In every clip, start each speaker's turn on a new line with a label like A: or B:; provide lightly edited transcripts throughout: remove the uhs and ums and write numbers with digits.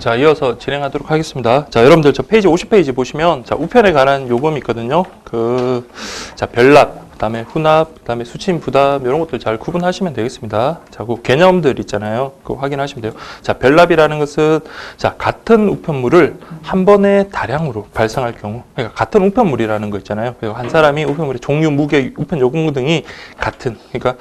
A: 자, 이어서 진행하도록 하겠습니다. 자, 여러분들 저 페이지 50페이지 보시면 자, 우편에 관한 요금이 있거든요. 자, 별납, 그다음에 훈납, 그다음에 수취인 부담 이런 것들 잘 구분하시면 되겠습니다. 자, 그 개념들 있잖아요. 그거 확인하시면 돼요. 자, 별납이라는 것은 자, 같은 우편물을 한 번에 다량으로 발송할 경우, 그러니까 같은 우편물이라는 거 있잖아요. 한 사람이 우편물의 종류, 무게, 우편 요금 등이 같은, 그러니까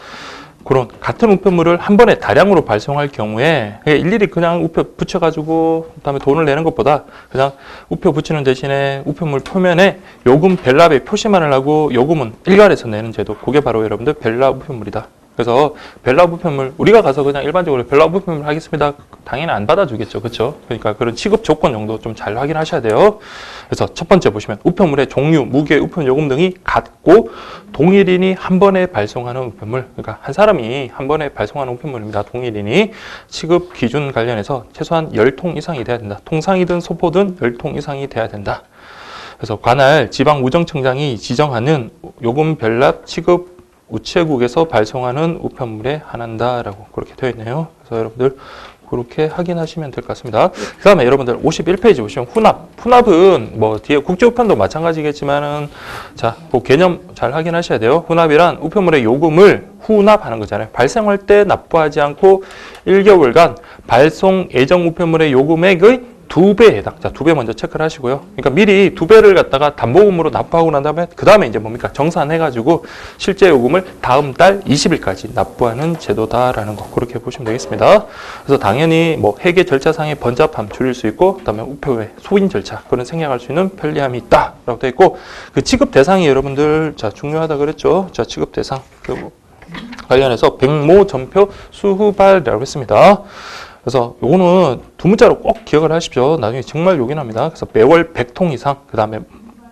A: 그런 같은 우편물을 한 번에 다량으로 발송할 경우에 일일이 그냥 우표 붙여가지고 그다음에 돈을 내는 것보다 그냥 우표 붙이는 대신에 우편물 표면에 요금 별납에 표시만을 하고 요금은 일괄해서 내는 제도, 그게 바로 여러분들 별납 우편물이다. 그래서 별납 우편물, 우리가 가서 그냥 일반적으로 별납 우편물 하겠습니다, 당연히 안 받아주겠죠. 그렇죠? 그러니까 그런 취급 조건 정도 좀 잘 확인하셔야 돼요. 그래서 첫 번째 보시면 우편물의 종류, 무게, 우편 요금 등이 같고 동일인이 한 번에 발송하는 우편물, 그러니까 한 사람이 한 번에 발송하는 우편물입니다. 동일인이 취급 기준 관련해서 최소한 10통 이상이 돼야 된다. 통상이든 소포든 10통 이상이 돼야 된다. 그래서 관할 지방우정청장이 지정하는 요금 별납 취급 우체국에서 발송하는 우편물에 한한다라고 그렇게 되어 있네요. 그래서 여러분들 그렇게 확인하시면 될 것 같습니다. 그 다음에 여러분들 51페이지 보시면 훈납. 훈납은 뭐 뒤에 국제우편도 마찬가지겠지만은 자, 그 개념 잘 확인하셔야 돼요. 훈납이란 우편물의 요금을 후납하는 거잖아요. 발송할 때 납부하지 않고 1개월간 발송 예정 우편물의 요금액의 2배에 해당. 자, 2배 먼저 체크를 하시고요. 그러니까 미리 2배를 갖다가 담보금으로 납부하고 난 다음에 그 다음에 이제 뭡니까? 정산해가지고 실제 요금을 다음 달 20일까지 납부하는 제도다라는 거 그렇게 보시면 되겠습니다. 그래서 당연히 뭐 회계 절차상의 번잡함 줄일 수 있고, 그다음에 우표의 소인 절차 그런 생략할 수 있는 편리함이 있다라고 되어 있고, 그 취급 대상이 여러분들 자 중요하다 그랬죠. 자, 취급 대상 관련해서 백모, 전표, 수후발이라고 했습니다. 그래서 요거는 두 문자로 꼭 기억을 하십시오. 나중에 정말 요긴합니다. 그래서 매월 100통 이상, 그 다음에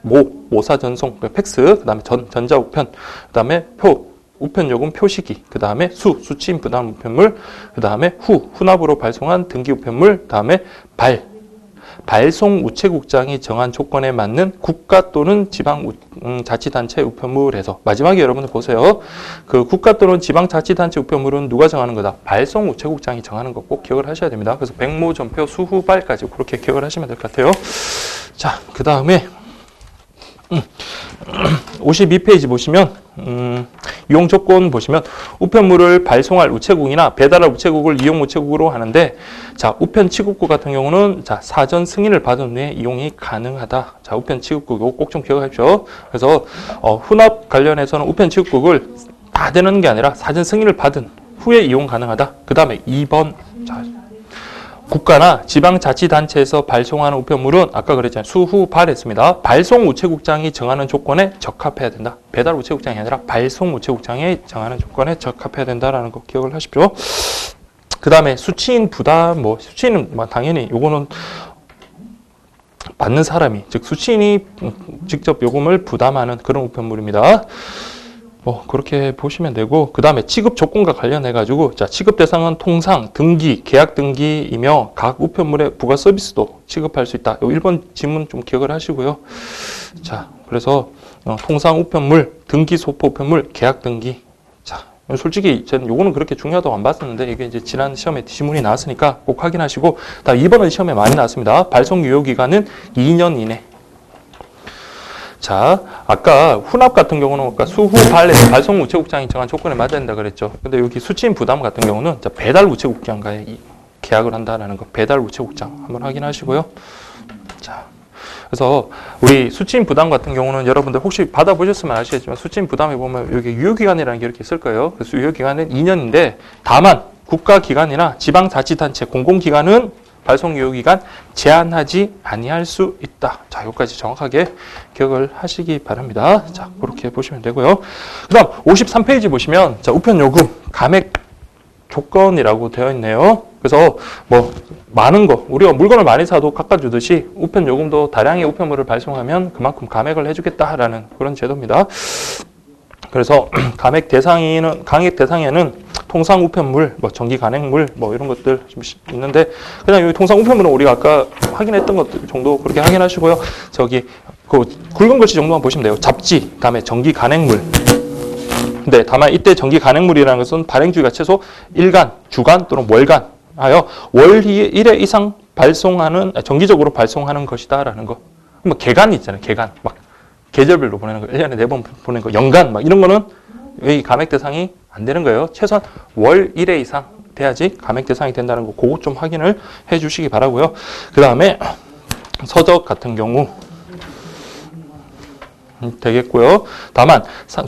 A: 모사 전송, 팩스, 그 다음에 전자우편, 그 다음에 우편 요금 표시기, 그 다음에 수취인 부담 우편물, 그 다음에 훈납으로 발송한 등기 우편물, 그 다음에 발송 우체국장이 정한 조건에 맞는 국가 또는 지방자치단체 우편물에서, 마지막에 여러분들 보세요. 그 국가 또는 지방자치단체 우편물은 누가 정하는 거다? 발송 우체국장이 정하는 거 꼭 기억을 하셔야 됩니다. 그래서 백모, 전표, 수후발까지 그렇게 기억을 하시면 될 것 같아요. 자, 그 다음에 52페이지 보시면 이용 조건 보시면 우편물을 발송할 우체국이나 배달할 우체국을 이용 우체국으로 하는데, 자, 우편 취급국 같은 경우는 자, 사전 승인을 받은 후에 이용이 가능하다. 자, 우편 취급국 이거 꼭 좀 기억하십시오. 그래서 훈납 관련해서는 우편 취급국을 다 되는 게 아니라 사전 승인을 받은 후에 이용 가능하다. 그 다음에 2번 자, 국가나 지방자치단체에서 발송하는 우편물은 아까 그랬잖아요. 수후발했습니다. 발송 우체국장이 정하는 조건에 적합해야 된다. 배달 우체국장이 아니라 발송 우체국장이 정하는 조건에 적합해야 된다라는 거 기억을 하십시오. 그 다음에 수취인 부담, 수취인은 당연히 요거는 받는 사람이, 즉 수취인이 직접 요금을 부담하는 그런 우편물입니다. 그렇게 보시면 되고, 그 다음에 취급 조건과 관련해가지고, 자, 취급 대상은 통상, 등기, 계약 등기이며, 각 우편물의 부가 서비스도 취급할 수 있다. 요 1번 지문 좀 기억을 하시고요. 자, 그래서, 통상 우편물, 등기 소포 우편물, 계약 등기. 자, 솔직히 저는 요거는 그렇게 중요하다고 안 봤었는데, 이게 이제 지난 시험에 지문이 나왔으니까 꼭 확인하시고, 다음 2번은 시험에 많이 나왔습니다. 발송 유효 기간은 2년 이내. 자, 아까 훈납 같은 경우는 아까 수후발에서 발송 우체국장이 정한 조건에 맞아야 된다 그랬죠. 근데 여기 수취인 부담 같은 경우는 자, 배달 우체국장과의 계약을 한다라는 거, 배달 우체국장 한번 확인하시고요. 자, 그래서 우리 수취인 부담 같은 경우는 여러분들 혹시 받아보셨으면 아시겠지만 수취인 부담에 보면 여기 유효기간이라는 게 이렇게 있을 거예요. 그래서 유효기간은 2년인데 다만 국가기관이나 지방자치단체 공공기관은 발송 유효기간 제한하지 아니할 수 있다. 자, 여기까지 정확하게 기억을 하시기 바랍니다. 자, 그렇게 보시면 되고요. 그 다음 53페이지 보시면 자, 우편 요금 감액 조건이라고 되어 있네요. 그래서 많은 거, 우리가 물건을 많이 사도 깎아주듯이 우편 요금도 다량의 우편물을 발송하면 그만큼 감액을 해주겠다라는 그런 제도입니다. 그래서 감액 대상에는 통상 우편물, 전기 간행물, 이런 것들 좀 있는데, 그냥 여기 통상 우편물은 우리가 아까 확인했던 것들 정도 그렇게 확인하시고요. 저기, 굵은 글씨 정도만 보시면 돼요. 잡지, 다음에 전기 간행물. 근데 다만 이때 전기 간행물이라는 것은 발행주기가 최소 일간, 주간 또는 월간 하여 월 1회 이상 정기적으로 발송하는 것이다라는 거. 뭐 개간 있잖아요. 개간. 막 계절별로 보내는 거. 1년에 4번 보내는 거. 연간 막 이런 거는 이 감액 대상이 안 되는 거예요. 최소한 월 1회 이상 돼야지 감액 대상이 된다는 거. 그거 좀 확인을 해 주시기 바라고요. 그다음에 서적 같은 경우 되겠고요. 다만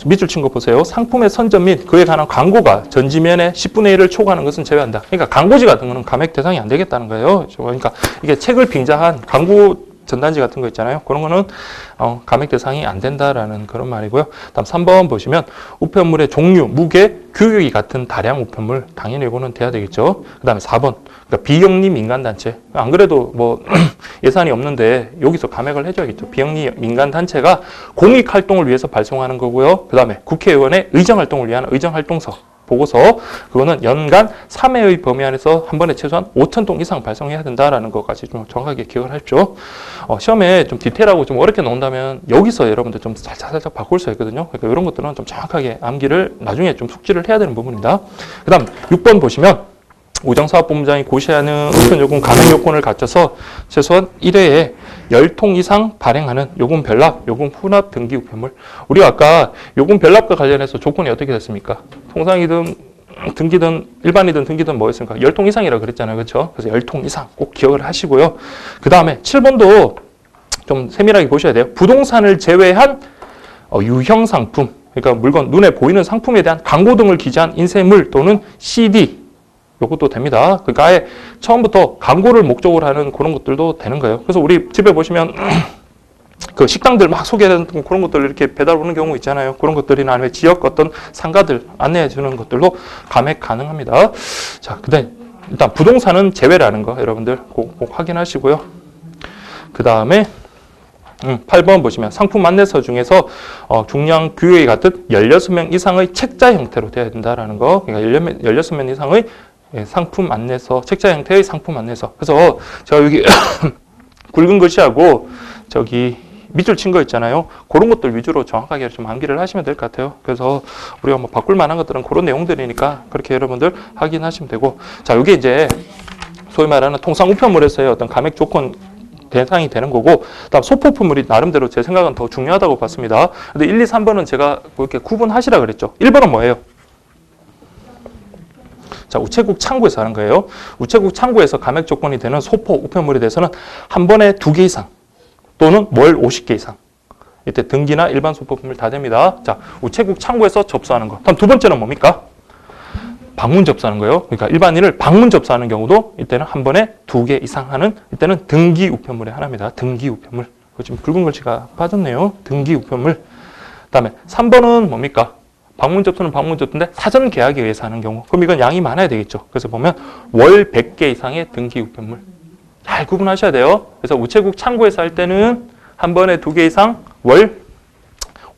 A: 밑줄 친 거 보세요. 상품의 선전 및 그에 관한 광고가 전지면의 10분의 1을 초과하는 것은 제외한다. 그러니까 광고지 같은 거는 감액 대상이 안 되겠다는 거예요. 그러니까 이게 책을 빙자한 광고 전단지 같은 거 있잖아요. 그런 거는 감액 대상이 안 된다라는 그런 말이고요. 다음 3번 보시면 우편물의 종류, 무게, 규격이 같은 다량 우편물 당연히 이거는 돼야 되겠죠. 그다음에 4번 그러니까 비영리 민간단체. 안 그래도 뭐 예산이 없는데 여기서 감액을 해줘야겠죠. 비영리 민간단체가 공익활동을 위해서 발송하는 거고요. 그다음에 국회의원의 의정활동을 위한 의정활동서 보고서 그거는 연간 3회의 범위 안에서 한 번에 최소한 5,000통 이상 발송해야 된다라는 것까지 좀 정확하게 기억을 하십시오. 시험에 좀 디테일하고 좀 어렵게 나온다면 여기서 여러분들 좀 살짝 바꿀 수 있거든요. 그러니까 이런 것들은 좀 정확하게 암기를 나중에 좀 숙지를 해야 되는 부분입니다. 그 다음 6번 보시면 우정사업본부장이 고시하는 우편요금 감액 요건을 갖춰서 최소한 1회에 10통 이상 발행하는 요금 별납, 요금 후납 등기 우편물. 우리가 아까 요금 별납과 관련해서 조건이 어떻게 됐습니까? 통상이든 등기든 일반이든 등기든 뭐였습니까? 10통 이상이라고 그랬잖아요. 그렇죠? 그래서 10통 이상 꼭 기억을 하시고요. 그 다음에 7번도 좀 세밀하게 보셔야 돼요. 부동산을 제외한 유형 상품, 그러니까 물건, 눈에 보이는 상품에 대한 광고 등을 기재한 인쇄물 또는 CD 요것도 됩니다. 그러니까 아예 처음부터 광고를 목적으로 하는 그런 것들도 되는 거예요. 그래서 우리 집에 보시면 그 식당들 막 소개하는 그런 것들 이렇게 배달 오는 경우 있잖아요. 그런 것들이나 아니면 지역 어떤 상가들 안내해 주는 것들도 감액 가능합니다. 자, 그다음에 일단 부동산은 제외라는 거 여러분들 꼭 확인하시고요. 그 다음에 8번 보시면 상품 안내서 중에서 중량 규격이 같은 16명 이상의 책자 형태로 되어야 된다라는 거. 그러니까 16명 이상의 상품 안내서, 책자 형태의 상품 안내서. 그래서 제가 여기 굵은 글씨하고 저기 밑줄 친 거 있잖아요. 그런 것들 위주로 정확하게 좀 암기를 하시면 될 것 같아요. 그래서 우리가 뭐 바꿀 만한 것들은 그런 내용들이니까 그렇게 여러분들 확인하시면 되고. 자, 이게 이제 소위 말하는 통상 우편물에서의 어떤 감액 조건 대상이 되는 거고, 다음 소포품물이 나름대로 제 생각은 더 중요하다고 봤습니다. 근데 1, 2, 3번은 제가 그렇게 구분하시라 그랬죠. 1번은 뭐예요? 자, 우체국 창구에서 하는 거예요. 우체국 창구에서 감액 조건이 되는 소포 우편물에 대해서는 한 번에 2개 이상 또는 월 50개 이상. 이때 등기나 일반 소포품물 다 됩니다. 자, 우체국 창구에서 접수하는 거. 다음 두 번째는 뭡니까? 방문 접수하는 거예요. 그러니까 일반인을 방문 접수하는 경우도 이때는 한 번에 2개 이상 하는 이때는 등기 우편물의 하나입니다. 등기 우편물. 지금 붉은 글씨가 빠졌네요. 등기 우편물. 그다음에 3번은 뭡니까? 방문 접수는 방문 접수인데 사전 계약에 의해서 하는 경우. 그럼 이건 양이 많아야 되겠죠. 그래서 보면 월 100개 이상의 등기 우편물. 잘 구분하셔야 돼요. 그래서 우체국 창구에서 할 때는 한 번에 2개 이상 월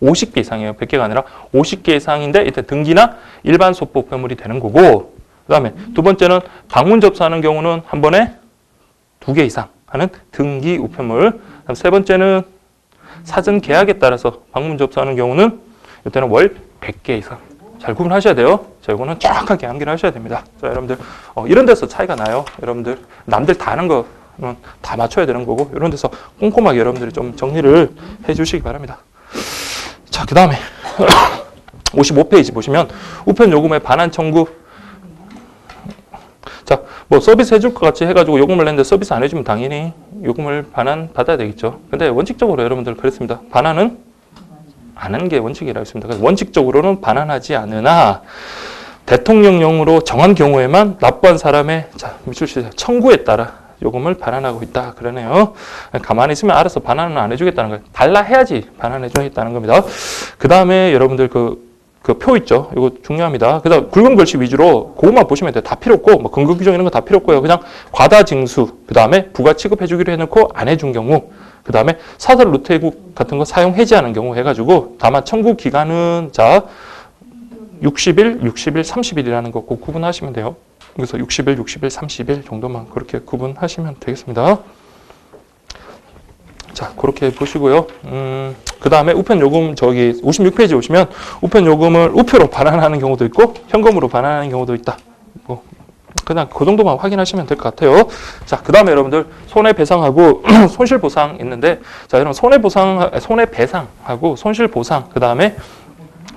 A: 50개 이상이에요. 100개가 아니라 50개 이상인데 이때 등기나 일반 소포 우편물이 되는 거고, 그 다음에 두 번째는 방문 접수하는 경우는 한 번에 2개 이상 하는 등기 우편물. 그다음 세 번째는 사전 계약에 따라서 방문 접수하는 경우는 이때는 월 100개 이상. 잘 구분하셔야 돼요. 자, 이거는 정확하게 암기를 하셔야 됩니다. 자, 여러분들 이런 데서 차이가 나요. 여러분들 남들 다 하는 거는 다 맞춰야 되는 거고, 이런 데서 꼼꼼하게 여러분들이 좀 정리를 해주시기 바랍니다. 자, 그 다음에 55페이지 보시면 우편 요금의 반환 청구. 자, 뭐 서비스 해줄 것 같이 해가지고 요금을 냈는데 서비스 안 해주면 당연히 요금을 반환 받아야 되겠죠. 근데 원칙적으로 여러분들 그랬습니다. 반환은 안 하는 게 원칙이라고 했습니다. 그래서 원칙적으로는 반환하지 않으나 대통령령으로 정한 경우에만 납부한 사람의 청구에 따라 요금을 반환하고 있다 그러네요. 가만히 있으면 알아서 반환은 안 해주겠다는 거예요. 달라 해야지 반환해 주겠다는 겁니다. 그 다음에 여러분들 그 표 있죠. 이거 중요합니다. 그래서 굵은 글씨 위주로 그것만 보시면 돼요. 다 필요 없고 뭐 근거 규정 이런 거 다 필요 없고요. 그냥 과다 징수, 그 다음에 부가 취급해 주기로 해놓고 안 해준 경우, 그 다음에 사설 루테국 같은 거 사용 해지하는 경우 해가지고, 다만 청구 기간은 자 60일, 60일, 30일이라는 거 꼭 구분하시면 돼요. 그래서 60일, 60일, 30일 정도만 그렇게 구분하시면 되겠습니다. 자, 그렇게 보시고요. 그 다음에 우편요금 저기 56페이지 오시면 우편요금을 우표로 반환하는 경우도 있고 현금으로 반환하는 경우도 있다. 그냥 그 정도만 확인하시면 될 것 같아요. 자, 그 다음에 여러분들 손해배상하고 손실보상 있는데, 자, 여러분 손해배상하고 손실보상, 그 다음에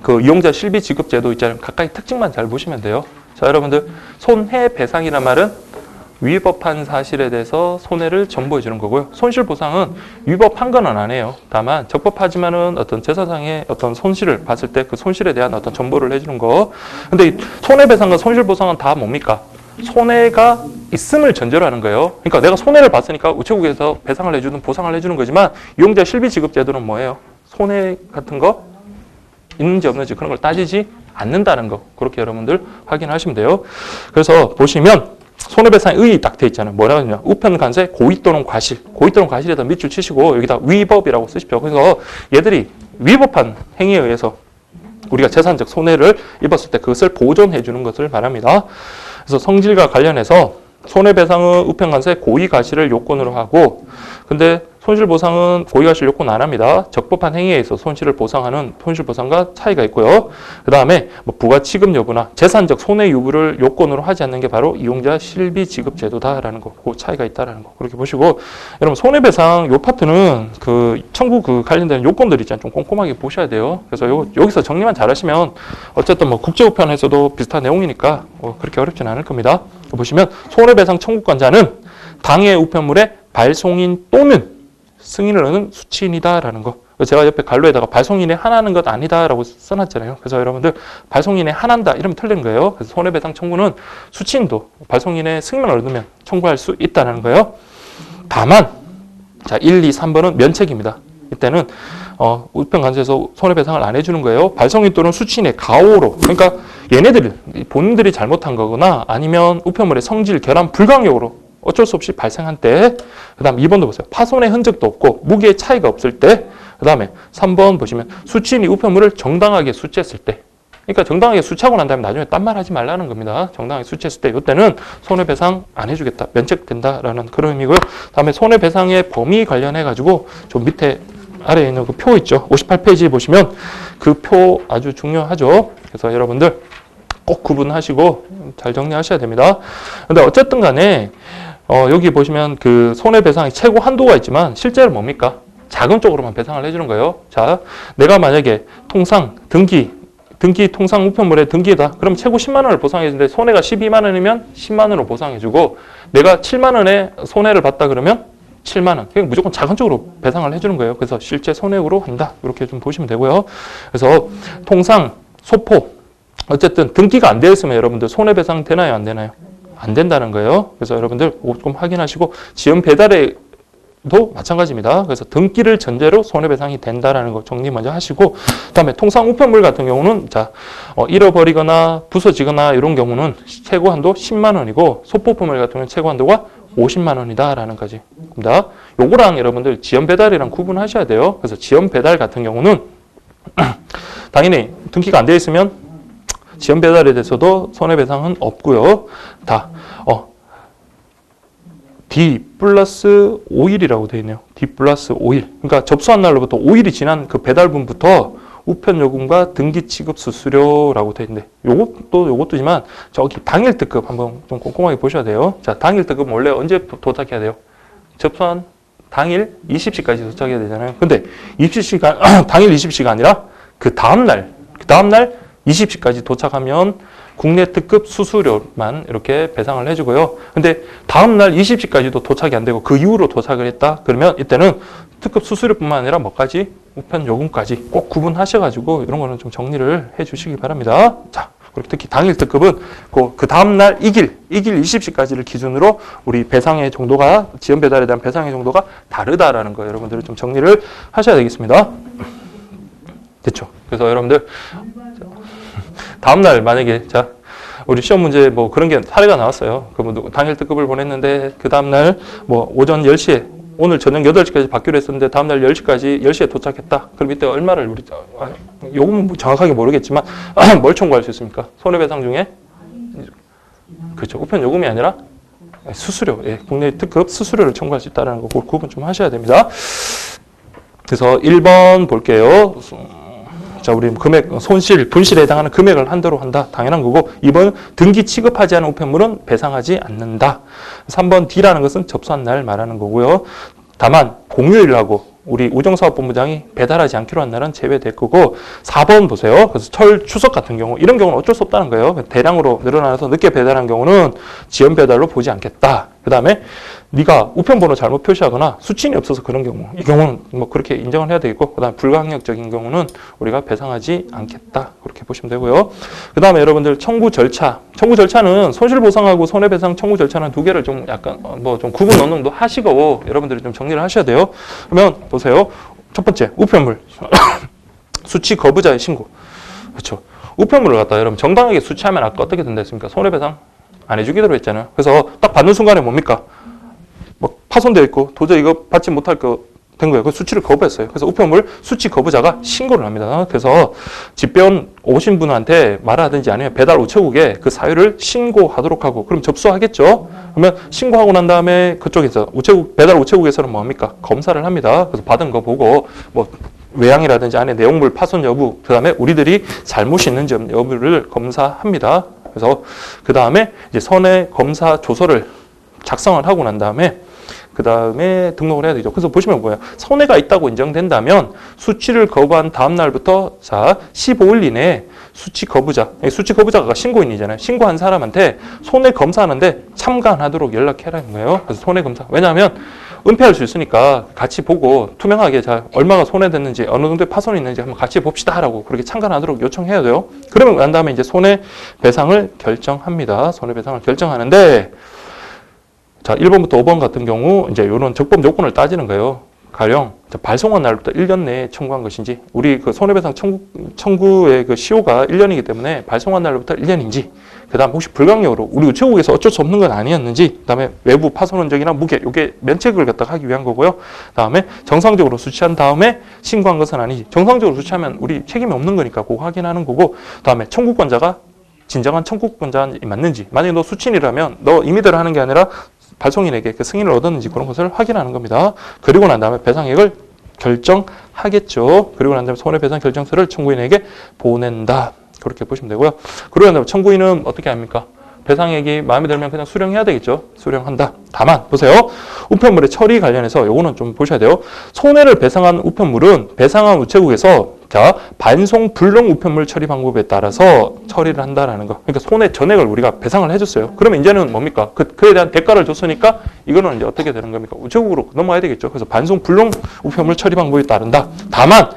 A: 그 이용자 실비지급제도 있잖아요. 각각의 특징만 잘 보시면 돼요. 자, 여러분들 손해배상이란 말은 위법한 사실에 대해서 손해를 전보해 주는 거고요. 손실보상은 위법한 건 아니에요. 다만 적법하지만은 어떤 제사상의 어떤 손실을 봤을 때 그 손실에 대한 어떤 전보를 해주는 거. 근데 이 손해배상과 손실보상은 다 뭡니까? 손해가 있음을 전제로 하는 거예요. 그러니까 내가 손해를 봤으니까 우체국에서 배상을 해주든 보상을 해주는 거지만 이용자 실비지급제도는 뭐예요? 손해 같은 거 있는지 없는지 그런 걸 따지지 않는다는 거. 그렇게 여러분들 확인하시면 돼요. 그래서 보시면 손해배상의 의의 딱 돼 있잖아요. 뭐라고 하냐? 우편 관세 고의 또는 과실. 고의 또는 과실에다 밑줄 치시고 여기다 위법이라고 쓰십시오. 그래서 얘들이 위법한 행위에 의해서 우리가 재산적 손해를 입었을 때 그것을 보존해 주는 것을 말합니다. 그래서 성질과 관련해서 손해배상은 우편 관세 고의 과실을 요건으로 하고, 근데 손실보상은 고의 과실 요건 안 합니다. 적법한 행위에 있어 손실을 보상하는 손실보상과 차이가 있고요. 그 다음에 뭐 부가치급 여부나 재산적 손해 유무를 요건으로 하지 않는 게 바로 이용자 실비지급제도다라는 거, 그 차이가 있다라는 거 그렇게 보시고, 여러분 손해배상 요 파트는 그 청구 그 관련된 요건들 있잖아요. 좀 꼼꼼하게 보셔야 돼요. 그래서 여기서 정리만 잘하시면 어쨌든 뭐 국제우편에서도 비슷한 내용이니까 그렇게 어렵진 않을 겁니다. 보시면 손해배상 청구권자는 당해 우편물의 발송인 또는 승인을 얻는 수취인이다라는 거. 제가 옆에 갈로에다가 발송인에 한하는 것 아니다라고 써놨잖아요. 그래서 여러분들 발송인에 한한다 이러면 틀린 거예요. 그래서 손해배상 청구는 수취인도 발송인의 승인을 얻으면 청구할 수 있다는 거예요. 다만 자 1, 2, 3번은 면책입니다. 이때는 우편관세에서 손해배상을 안 해주는 거예요. 발송인 또는 수취인의 가오로, 그러니까 얘네들이 본인들이 잘못한 거거나 아니면 우편물의 성질, 결함, 불강력으로 어쩔 수 없이 발생한 때, 그 다음 2번도 보세요. 파손의 흔적도 없고 무게의 차이가 없을 때, 그 다음에 3번 보시면 수취인이 우편물을 정당하게 수취했을 때, 그러니까 정당하게 수취하고 난 다음에 나중에 딴 말 하지 말라는 겁니다. 정당하게 수취했을 때 이때는 손해배상 안 해주겠다, 면책된다라는 그런 의미고요. 다음에 손해배상의 범위 관련해 가지고 좀 밑에 아래에 있는 그 표 있죠. 58페이지 보시면 그 표 아주 중요하죠. 그래서 여러분들 꼭 구분하시고 잘 정리하셔야 됩니다. 근데 어쨌든 간에 여기 보시면 그 손해배상의 최고 한도가 있지만 실제로 뭡니까? 자금 쪽으로만 배상을 해주는 거예요. 자, 내가 만약에 통상 등기 통상 우편물의 등기다. 그럼 최고 10만 원을 보상해 주는데 손해가 12만 원이면 10만 원으로 보상해 주고, 내가 7만 원의 손해를 봤다 그러면 7만 원. 그냥 무조건 자금 쪽으로 배상을 해주는 거예요. 그래서 실제 손해로 한다. 이렇게 좀 보시면 되고요. 그래서 통상, 소포, 어쨌든 등기가 안 되어 있으면 여러분들 손해배상 되나요? 안 되나요? 안 된다는 거예요. 그래서 여러분들 좀 확인하시고, 지연 배달에도 마찬가지입니다. 그래서 등기를 전제로 손해배상이 된다라는 거 정리 먼저 하시고, 그다음에 통상 우편물 같은 경우는 자 잃어버리거나 부서지거나 이런 경우는 최고 한도 10만 원이고, 소포품물 같은 경우는 최고 한도가 50만 원이다라는 거지입니다. 요거랑 여러분들 지연 배달이랑 구분하셔야 돼요. 그래서 지연 배달 같은 경우는 당연히 등기가 안 되어 있으면 지연 배달에 대해서도 손해배상은 없고요. 다 D 플러스 5일이라고 되어 있네요. D 플러스 5일. 그러니까 접수한 날로부터 5일이 지난 그 배달분부터 우편요금과 등기 취급 수수료라고 되어 있는데, 요것도지만 저기 당일 특급 한번 좀 꼼꼼하게 보셔야 돼요. 자, 당일 특급은 원래 언제 도착해야 돼요? 접수한 당일 20시까지 도착해야 되잖아요. 근데 20시간 당일 20시가 아니라 그 다음날 20시까지 도착하면 국내 특급 수수료만 이렇게 배상을 해주고요. 근데 다음날 20시까지도 도착이 안 되고 그 이후로 도착을 했다. 그러면 이때는 특급 수수료뿐만 아니라 뭐까지? 우편 요금까지 꼭 구분하셔가지고 이런 거는 좀 정리를 해주시기 바랍니다. 자, 그리고 특히 당일 특급은 그 다음날 이길 20시까지를 기준으로 우리 배상의 정도가, 지연 배달에 대한 배상의 정도가 다르다라는 거 여러분들이 좀 정리를 하셔야 되겠습니다. 됐죠? 그래서 여러분들 다음날 만약에 자 우리 시험 문제 뭐 그런 게 사례가 나왔어요. 그 당일 특급을 보냈는데 그 다음날 뭐 오전 10시에 오늘 저녁 8시까지 받기로 했었는데 다음날 10시에 도착했다. 그럼 이때 얼마를 우리 요금은 뭐 정확하게 모르겠지만 뭘 청구할 수 있습니까? 손해배상 중에 그렇죠. 우편 요금이 아니라 수수료, 국내 특급 수수료를 청구할 수 있다는 거 구분 좀 하셔야 됩니다. 그래서 1번 볼게요. 자, 우리 금액, 손실, 분실에 해당하는 금액을 한도로 한다. 당연한 거고, 2번 등기 취급하지 않은 우편물은 배상하지 않는다. 3번 D라는 것은 접수한 날 말하는 거고요. 다만 공휴일하고 우리 우정사업본부장이 배달하지 않기로 한 날은 제외될 거고, 4번 보세요. 그래서 철, 추석 같은 경우 이런 경우는 어쩔 수 없다는 거예요. 대량으로 늘어나서 늦게 배달한 경우는 지연 배달로 보지 않겠다. 그 다음에 네가 우편번호 잘못 표시하거나 수친이 없어서 그런 경우, 이 경우는 뭐 그렇게 인정을 해야 되겠고, 그 다음에 불가항력적인 경우는 우리가 배상하지 않겠다. 그렇게 보시면 되고요. 그 다음에 여러분들 청구 절차. 청구 절차는 손실보상하고 손해배상 청구 절차는 두 개를 좀 약간 뭐 좀 구분 어느 정도 하시고 여러분들이 좀 정리를 하셔야 돼요. 그러면 보세요. 첫 번째, 우편물. 수치 거부자의 신고. 그렇죠. 우편물을 갖다 여러분 정당하게 수치하면 아까 어떻게 된다 했습니까? 손해배상 안 해주기로 했잖아요. 그래서 딱 받는 순간에 뭡니까? 뭐 파손되어 있고 도저히 이거 받지 못할 거 된 거예요. 그 수치를 거부했어요. 그래서 우편물 수치 거부자가 신고를 합니다. 그래서 집배원 오신 분한테 말하든지 아니면 배달 우체국에 그 사유를 신고하도록 하고, 그럼 접수하겠죠. 그러면 신고하고 난 다음에 그쪽에서 배달 우체국에서는 뭡니까? 검사를 합니다. 그래서 받은 거 보고 뭐 외양이라든지 안에 내용물 파손 여부, 그 다음에 우리들이 잘못이 있는지 여부를 검사합니다. 그래서 그 다음에 이제 손해 검사 조서를 작성을 하고 난 다음에 그 다음에 등록을 해야 되죠. 그래서 보시면 뭐예요? 손해가 있다고 인정된다면 수치를 거부한 다음 날부터 15일 이내에 수치 거부자가 신고인이잖아요. 신고한 사람한테 손해 검사하는데 참관하도록 연락해라는 거예요. 그래서 손해 검사. 왜냐하면 은폐할 수 있으니까 같이 보고 투명하게 얼마가 손해됐는지 어느 정도의 파손이 있는지 한번 같이 봅시다라고 그렇게 참관하도록 요청해야 돼요. 그러면 난 다음에 이제 손해배상을 결정합니다. 손해배상을 결정하는데, 자, 1번부터 5번 같은 경우 이제 이런 적법 요건을 따지는 거예요. 가령 발송한 날부터 1년 내에 청구한 것인지, 우리 그 손해배상 청구의 그 시효가 1년이기 때문에 발송한 날부터 1년인지, 그 다음 혹시 불강력으로 우리 우체국에서 어쩔 수 없는 건 아니었는지, 그 다음에 외부 파손 흔적이나 무게, 요게 면책을 갖다가 하기 위한 거고요. 그 다음에 정상적으로 수치한 다음에 신고한 것은 아니지. 정상적으로 수치하면 우리 책임이 없는 거니까 그거 확인하는 거고, 그 다음에 청구권자가 진정한 청구권자인지 맞는지, 만약에 너 수친이라면 너 임의대로 하는 게 아니라 발송인에게 그 승인을 얻었는지 그런 것을 확인하는 겁니다. 그리고 난 다음에 배상액을 결정하겠죠. 그리고 난 다음에 손해배상 결정서를 청구인에게 보낸다. 그렇게 보시면 되고요. 그리고 난 다음에 청구인은 어떻게 합니까? 배상액이 마음에 들면 그냥 수령해야 되겠죠. 수령한다. 다만 보세요. 우편물의 처리 관련해서 요거는 좀 보셔야 돼요. 손해를 배상한 우편물은 배상한 우체국에서 반송 불능 우편물 처리 방법에 따라서 처리를 한다라는 거. 그러니까 손해 전액을 우리가 배상을 해줬어요. 그러면 이제는 뭡니까? 그에 대한 대가를 줬으니까 이거는 이제 어떻게 되는 겁니까? 우체국으로 넘어가야 되겠죠. 그래서 반송 불능 우편물 처리 방법에 따른다. 다만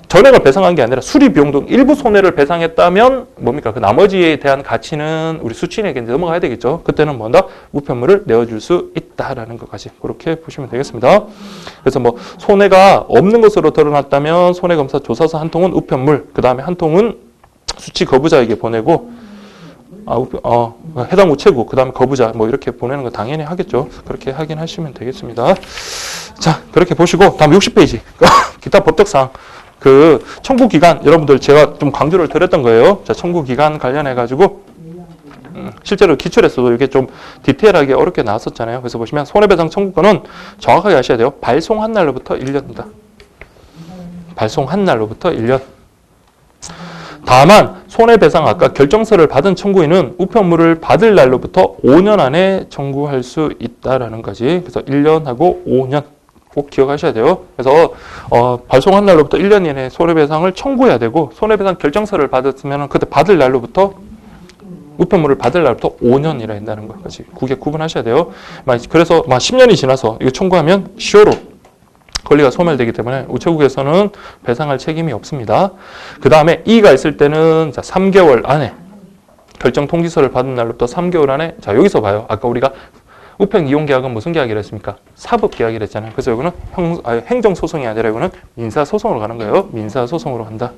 A: 전액을 배상한 게 아니라 수리 비용 등 일부 손해를 배상했다면 뭡니까? 그 나머지에 대한 가치는 우리 수취인에게 넘어가야 되겠죠. 그때는 뭐다? 우편물을 내어줄 수 있다라는 것까지 그렇게 보시면 되겠습니다. 그래서 뭐 손해가 없는 것으로 드러났다면 손해검사 조사서 한 통은 우편물, 그 다음에 한 통은 수취 거부자에게 보내고, 해당 우체국, 그 다음에 거부자, 뭐 이렇게 보내는 거 당연히 하겠죠. 그렇게 확인하시면 되겠습니다. 자, 그렇게 보시고 다음 60페이지 기타 법적사항. 그 청구기간, 여러분들 제가 좀 강조를 드렸던 거예요. 자, 청구기간 관련해가지고 실제로 기출에서도 이게 좀 디테일하게 어렵게 나왔었잖아요. 그래서 보시면 손해배상 청구권은 정확하게 아셔야 돼요. 발송한 날로부터 1년입니다. 발송한 날로부터 1년. 다만 손해배상 아까 결정서를 받은 청구인은 우편물을 받을 날로부터 5년 안에 청구할 수 있다라는 거지. 그래서 1년하고 5년. 꼭 기억하셔야 돼요. 그래서 발송한 날로부터 1년 이내에 손해배상을 청구해야 되고, 손해배상 결정서를 받았으면 그때 받을 날로부터 우편물을 받을 날부터 5년이라 한다는 것까지 그게 구분하셔야 돼요. 그래서 10년이 지나서 이거 청구하면 시효로 권리가 소멸되기 때문에 우체국에서는 배상할 책임이 없습니다. 그 다음에 이의가 있을 때는 3개월 안에 결정 통지서를 받은 날로부터 3개월 안에, 자 여기서 봐요. 아까 우리가 우편 이용 계약은 무슨 계약이라 했습니까? 사법 계약이라 했잖아요. 그래서 이거는 행정 소송이 아니라 이거는 민사 소송으로 가는 거예요. 민사 소송으로 간다.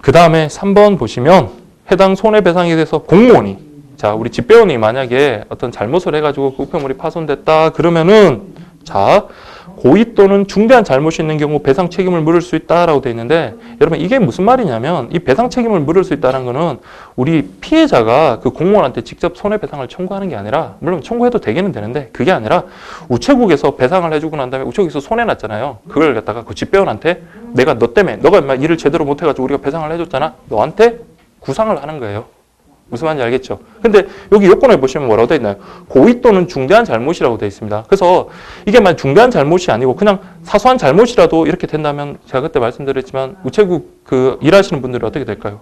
A: 그 다음에 3번 보시면 해당 손해배상에 대해서 공무원이, 자 우리 집배원이 만약에 어떤 잘못을 해가지고 그 우편물이 파손됐다 그러면은, 자 고의 또는 중대한 잘못이 있는 경우 배상 책임을 물을 수 있다라고 되어 있는데 여러분 이게 무슨 말이냐면 이 배상 책임을 물을 수 있다는 거는 우리 피해자가 그 공무원한테 직접 손해배상을 청구하는 게 아니라 물론 청구해도 되기는 되는데 그게 아니라 우체국에서 배상을 해주고 난 다음에 우체국에서 손해났잖아요. 그걸 갖다가 그 집배원한테 내가 너 때문에 너가 인마 일을 제대로 못해가지고 우리가 배상을 해줬잖아. 너한테 구상을 하는 거예요. 무슨 말인지 알겠죠? 근데 여기 요건에 보시면 뭐라고 되어 있나요? 고의 또는 중대한 잘못이라고 되어 있습니다. 그래서 이게 만약 중대한 잘못이 아니고 그냥 사소한 잘못이라도 이렇게 된다면 제가 그때 말씀드렸지만 우체국 그 일하시는 분들은 어떻게 될까요?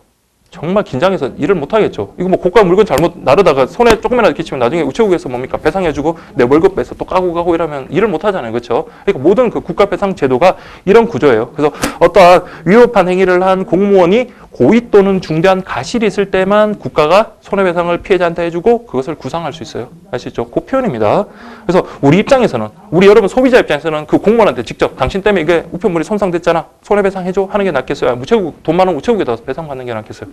A: 정말 긴장해서 일을 못 하겠죠. 이거 뭐 고가 물건 잘못 나르다가 손에 조금이라도 끼치면 나중에 우체국에서 뭡니까? 배상해주고 내 월급 빼서 또 까고 가고 이러면 일을 못 하잖아요. 그렇죠? 그러니까 모든 그 국가 배상 제도가 이런 구조예요. 그래서 어떠한 위법한 행위를 한 공무원이 고의 또는 중대한 가실이 있을 때만 국가가 손해배상을 피해자한테 해주고 그것을 구상할 수 있어요. 아시죠? 그 표현입니다. 그래서 우리 입장에서는 우리 여러분 소비자 입장에서는 그 공무원한테 직접 당신 때문에 이게 우편물이 손상됐잖아. 손해배상 해줘 하는 게 낫겠어요? 우체국 돈 많은 우체국에다 배상받는 게 낫겠어요?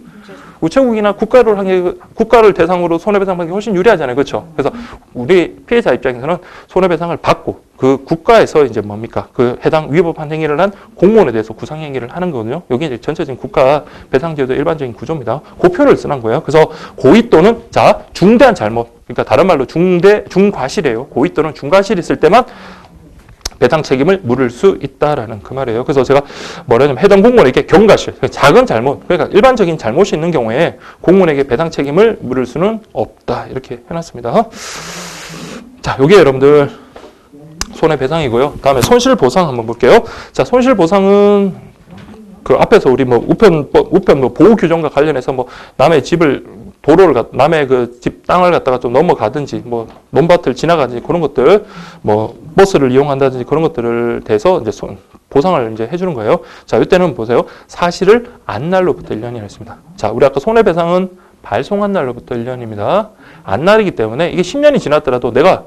A: 우체국이나 국가를 대상으로 손해배상 받는 게 훨씬 유리하잖아요. 그렇죠? 그래서 우리 피해자 입장에서는 손해배상을 받고 그 국가에서 이제 뭡니까? 그 해당 위법한 행위를 한 공무원에 대해서 구상 행위를 하는 거거든요. 여기 이제 전체적인 국가 배상제도 일반적인 구조입니다. 그 표현을 쓰는 거예요. 그래서 고의 또는 자 중대한 잘못, 그러니까 다른 말로 중과실이에요. 고의 또는 중과실이 있을 때만 배상 책임을 물을 수 있다라는 그 말이에요. 그래서 제가 뭐라냐면 해당 공무원에게 경과실, 작은 잘못, 그러니까 일반적인 잘못이 있는 경우에 공무원에게 배상 책임을 물을 수는 없다. 이렇게 해놨습니다. 자, 여기 여러분들 손해배상이고요. 다음에 손실보상 한번 볼게요. 자, 손실보상은 그 앞에서 우리 뭐 우편 뭐 보호 규정과 관련해서 뭐 남의 집을 남의 그 집 땅을 갖다가 좀 넘어가든지 뭐 논밭을 지나가든지 그런 것들 뭐 버스를 이용한다든지 그런 것들을 대해서 이제 보상을 이제 해주는 거예요. 자, 이때는 보세요. 사실을 안 날로부터 1년이라 했습니다. 자, 우리 아까 손해배상은 발송한 날로부터 1년입니다. 안 날이기 때문에 이게 10년이 지났더라도 내가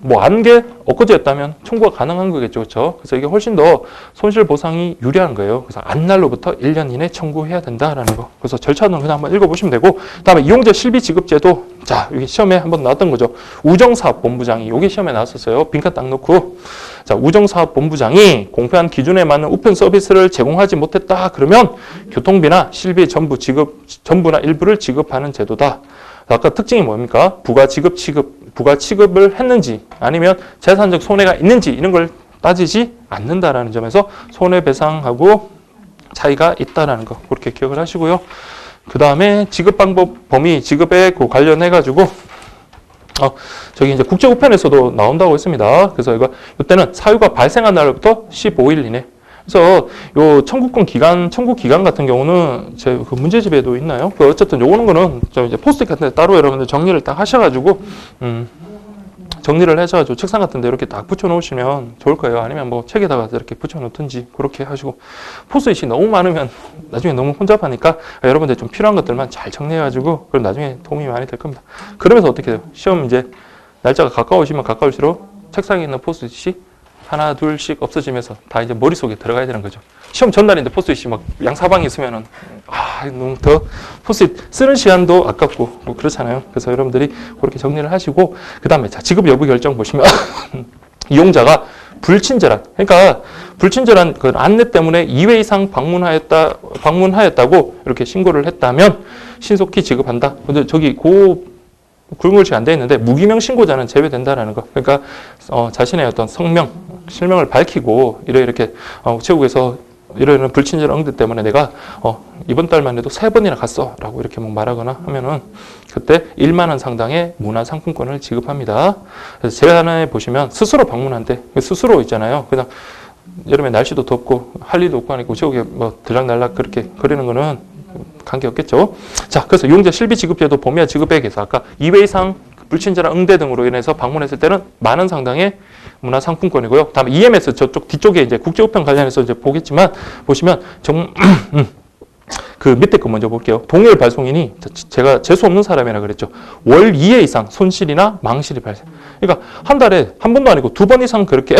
A: 뭐 안 게 엊그제였다면 청구가 가능한 거겠죠. 그렇죠? 그래서 이게 훨씬 더 손실 보상이 유리한 거예요. 그래서 안 날로부터 1년 이내 청구해야 된다라는 거. 그래서 절차는 그냥 한번 읽어보시면 되고, 그다음에 이용자 실비 지급제도, 자, 여기 시험에 한번 나왔던 거죠. 우정사업본부장이 여기 시험에 나왔었어요. 빈칸 딱 넣고, 자, 우정사업본부장이 공표한 기준에 맞는 우편 서비스를 제공하지 못했다 그러면 교통비나 실비 전부나 일부를 지급하는 제도다. 아까 특징이 뭡니까? 부가 지급을 했는지 아니면 재산적 손해가 있는지 이런 걸 따지지 않는다라는 점에서 손해배상하고 차이가 있다라는 거 그렇게 기억을 하시고요. 그 다음에 지급 방법 범위 지급에 관련해가지고 저기 이제 국제우편에서도 나온다고 했습니다. 그래서 이때는 사유가 발생한 날부터 15일 이내. 그래서 요 청구 기간 같은 경우는 제 그 문제집에도 있나요? 어쨌든 요거는 거는 저 이제 포스트잇 같은 데 따로 여러분들 정리를 딱 하셔가지고 정리를 하셔가지고 책상 같은 데 이렇게 딱 붙여놓으시면 좋을 거예요. 아니면 뭐 책에다가 이렇게 붙여놓든지 그렇게 하시고 포스트잇이 너무 많으면 나중에 너무 혼잡하니까 여러분들 좀 필요한 것들만 잘 정리해가지고 그럼 나중에 도움이 많이 될 겁니다. 그러면서 어떻게 돼요? 시험 이제 날짜가 가까우시면 가까울수록 책상에 있는 포스트잇이 하나 둘씩 없어지면서 다 이제 머릿속에 들어가야 되는 거죠. 시험 전날인데 포스트잇이 막 양사방에 있으면은 너무 더 포스트잇 쓰는 시간도 아깝고 뭐 그렇잖아요. 그래서 여러분들이 그렇게 정리를 하시고 그다음에 자, 지급 여부 결정 보시면 이용자가 불친절한 그러니까 불친절한 그 안내 때문에 2회 이상 방문하였다고 이렇게 신고를 했다면 신속히 지급한다. 근데 저기 굵은글씨 안 돼 있는데 무기명 신고자는 제외된다라는 거. 그러니까 자신의 어떤 성명, 실명을 밝히고 이렇게 우체국에서 이런 불친절 응대 때문에 내가 이번 달만 해도 3번이나 갔어라고 이렇게 뭐 말하거나 하면은 그때 1만 원 상당의 문화상품권을 지급합니다. 그래서 재단에 보시면 스스로 방문한대. 스스로 있잖아요. 그냥 여름에 날씨도 덥고 할 일도 없고 하니까 우체국에 뭐 들락날락 그렇게 거리는 거는 관계없겠죠. 자, 그래서 이용자 실비 지급제도 범위와 지급액에서 아까 2회 이상 불친절한 응대 등으로 인해서 방문했을 때는 만 원 상당의 문화상품권이고요. 다음에 EMS 저쪽 뒤쪽에 이제 국제우편 관련해서 이제 보겠지만 보시면 그 밑에 거 먼저 볼게요. 동일 발송인이 제가 재수 없는 사람이라 그랬죠. 월 2회 이상 손실이나 망실이 발생. 그러니까 한 달에 한 번도 아니고 2번 이상 그렇게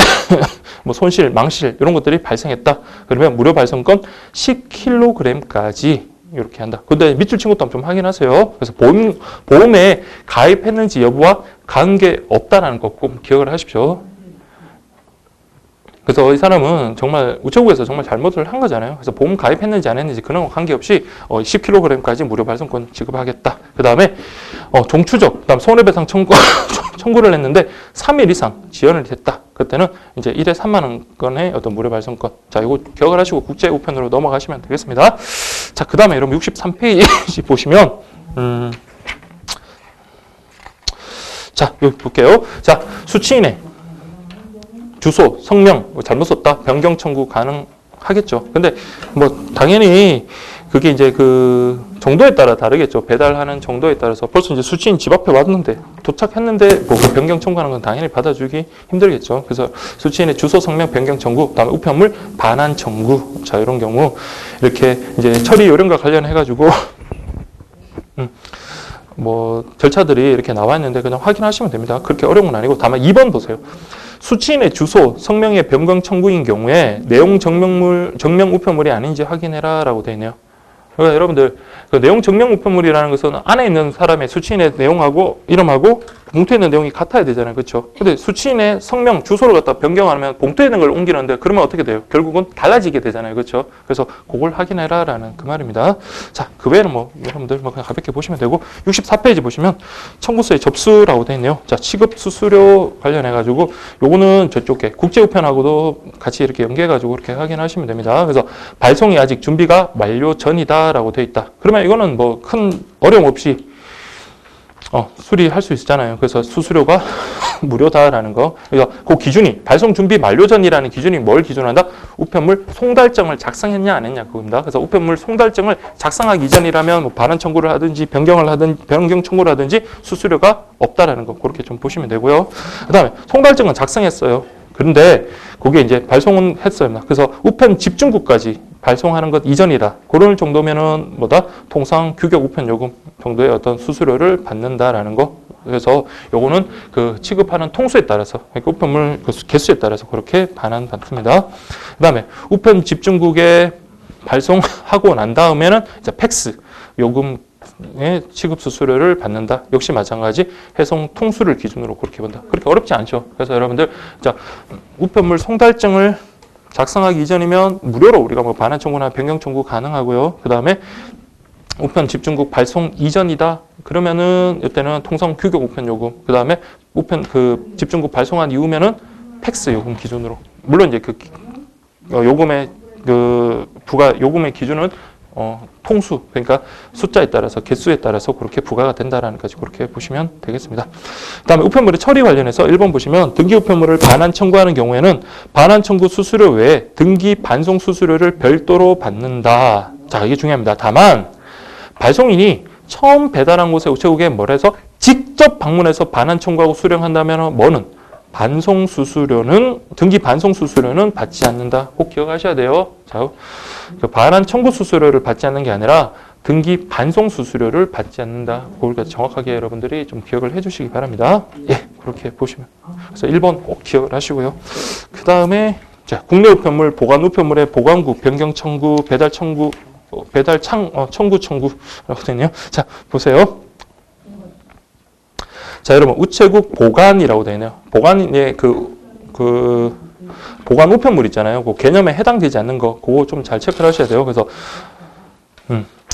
A: 뭐 손실, 망실 이런 것들이 발생했다. 그러면 무료 발송권 10kg까지 이렇게 한다. 근데 밑줄 친 것도 좀 확인하세요. 그래서 보험에 가입했는지 여부와 관계 없다라는 거 꼭 기억을 하십시오. 그래서 이 사람은 정말 우체국에서 정말 잘못을 한 거잖아요. 그래서 보험 가입했는지 안 했는지 그런 거 관계없이 10kg까지 무료 발송권 지급하겠다. 그 다음에 종추적, 그다음 손해배상 청구를 했는데 3일 이상 지연을 했다. 그때는 이제 1회 3만 원권의 어떤 무료 발송권. 자, 이거 기억을 하시고 국제 우편으로 넘어가시면 되겠습니다. 자, 그 다음에 여러분 63페이지 보시면 자, 여기 볼게요. 자, 수취인의 주소, 성명 잘못 썼다. 변경 청구 가능하겠죠. 근데 뭐 당연히 그게 이제 그 정도에 따라 다르겠죠. 배달하는 정도에 따라서 벌써 이제 수취인 집 앞에 왔는데 도착했는데 뭐 그 변경 청구하는 건 당연히 받아주기 힘들겠죠. 그래서 수취인의 주소, 성명 변경 청구, 그다음에 우편물 반환 청구. 자, 이런 경우 이렇게 이제 처리 요령과 관련해 가지고 뭐 절차들이 이렇게 나와 있는데 그냥 확인하시면 됩니다. 그렇게 어려운 건 아니고 다만 2번 보세요. 수취인의 주소, 성명의 변경 청구인 경우에 내용 정명 우편물이 아닌지 확인해라 라고 되어 있네요. 그러니까 여러분들 그 내용 정명 우편물이라는 것은 안에 있는 사람의 수취인의 내용하고 이름하고 봉투에 있는 내용이 같아야 되잖아요. 그렇죠? 근데 수취인의 성명, 주소를 갖다 변경하면 봉투에 있는 걸 옮기는데 그러면 어떻게 돼요? 결국은 달라지게 되잖아요. 그렇죠? 그래서 그걸 확인해라 라는 그 말입니다. 자, 그 외에는 뭐 여러분들 뭐 그냥 가볍게 보시면 되고 64페이지 보시면 청구서의 접수라고 되어 있네요. 자, 취급 수수료 관련해 가지고 요거는 저쪽에 국제 우편하고도 같이 이렇게 연계해 가지고 이렇게 확인하시면 됩니다. 그래서 발송이 아직 준비가 완료 전이다라고 되어 있다. 그러면 이거는 뭐 큰 어려움 없이 수리할 수 있잖아요. 그래서 수수료가 무료다라는 거. 그래서 그 기준이 발송 준비 만료 전이라는 기준이 뭘 기준한다? 우편물 송달증을 작성했냐 안 했냐 그겁니다. 그래서 우편물 송달증을 작성하기 이전이라면 뭐 반환 청구를 하든지 변경 청구를 하든지 수수료가 없다라는 거 그렇게 좀 보시면 되고요. 그다음에 송달증은 작성했어요. 그런데 그게 이제 발송은 했어요. 그래서 우편 집중국까지 발송하는 것 이전이다. 그럴 정도면은 뭐다? 통상 규격 우편 요금 정도의 어떤 수수료를 받는다라는 거. 그래서 요거는 그 취급하는 통수에 따라서, 그러니까 우편물 그 개수에 따라서 그렇게 반환받습니다. 그다음에 우편 집중국에 발송하고 난 다음에는 이제 팩스 요금 의 취급 수수료를 받는다. 역시 마찬가지 해송 통수를 기준으로 그렇게 본다. 그렇게 어렵지 않죠. 그래서 여러분들 자 우편물 송달증을 작성하기 이전이면 무료로 우리가 뭐 반환 청구나 변경 청구 가능하고요. 그 다음에 우편 집중국 발송 이전이다. 그러면은 이때는 통상 규격 우편 요금. 그 다음에 우편 그 집중국 발송한 이후면은 팩스 요금 기준으로. 물론 이제 그 요금의 그 부가 요금의 기준은 통수, 그러니까 숫자에 따라서 개수에 따라서 그렇게 부과가 된다라는 까지 그렇게 보시면 되겠습니다. 그다음에 우편물의 처리 관련해서 1번 보시면 등기 우편물을 반환 청구하는 경우에는 반환 청구 수수료 외에 등기 반송 수수료를 별도로 받는다. 자, 이게 중요합니다. 다만 발송인이 처음 배달한 곳에 우체국에 뭘 해서 직접 방문해서 반환 청구하고 수령한다면 뭐는 반송 수수료는 등기 반송 수수료는 받지 않는다. 꼭 기억하셔야 돼요. 자, 그 반환 청구 수수료를 받지 않는 게 아니라 등기 반송 수수료를 받지 않는다. 그걸 정확하게 여러분들이 좀 기억을 해주시기 바랍니다. 예, 그렇게 보시면. 그래서 1번 꼭 기억을 하시고요. 그 다음에 자, 국내 우편물, 보관 우편물의 보관국, 변경 청구, 배달 청구, 청구라고 되네요. 자, 보세요. 자, 여러분 우체국 보관이라고 되어 있네요. 보관의 보관 우편물 있잖아요. 그 개념에 해당되지 않는 거, 그거 좀 잘 체크를 하셔야 돼요. 그래서